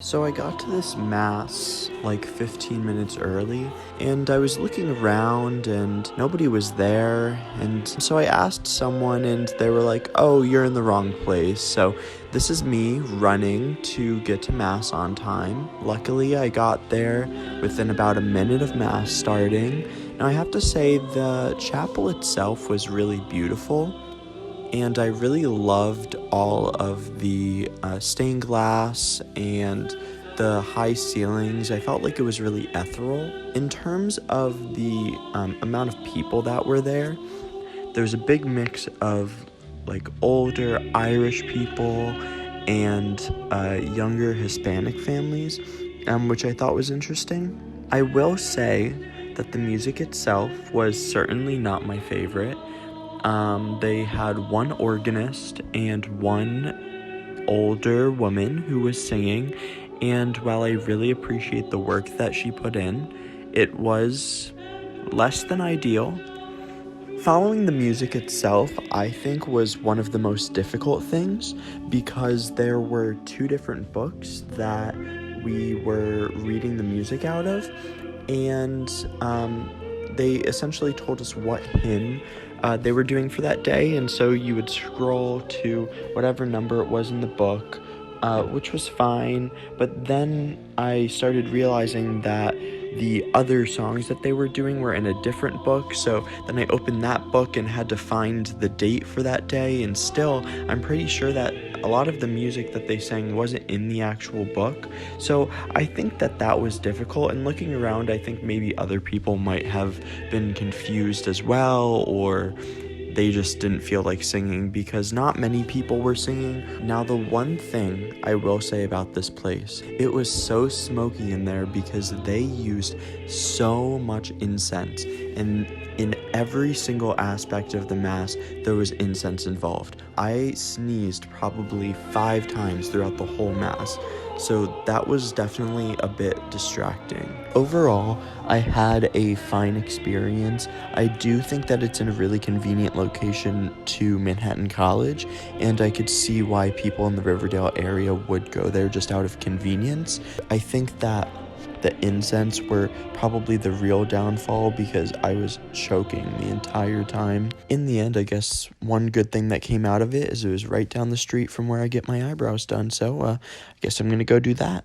So I got to this mass like 15 minutes early, and I was looking around and nobody was there, and so I asked someone and they were like, "Oh, you're in the wrong place." So this is me running to get to mass on time. Luckily, I got there within about a minute of mass starting. Now I have to say the chapel itself was really beautiful, and I really loved all of the stained glass and the high ceilings. I felt like it was really ethereal. In terms of the amount of people that were there, there's a big mix of like older Irish people and younger Hispanic families, which I thought was interesting. I will say that the music itself was certainly not my favorite. They had one organist and one older woman who was singing, and while I really appreciate the work that she put in, it was less than ideal. Following the music itself, I think, was one of the most difficult things because there were two different books that we were reading the music out of, and they essentially told us what hymn they were doing for that day, and so you would scroll to whatever number it was in the book, which was fine, but then I started realizing that the other songs that they were doing were in a different book, so then I opened that book and had to find the date for that day, and still, I'm pretty sure that a lot of the music that they sang wasn't in the actual book, so I think that was difficult, and looking around, I think maybe other people might have been confused as well, or they just didn't feel like singing because not many people were singing. Now, the one thing I will say about this place, it was so smoky in there because they used so much incense, and in every single aspect of the mass, there was incense involved. I sneezed probably 5 times throughout the whole mass, so that was definitely a bit distracting. Overall, I had a fine experience. I do think that it's in a really convenient location to Manhattan College, and I could see why people in the Riverdale area would go there just out of convenience. I think that the incense were probably the real downfall because I was choking the entire time. In the end, I guess one good thing that came out of it is it was right down the street from where I get my eyebrows done, so I guess I'm gonna go do that.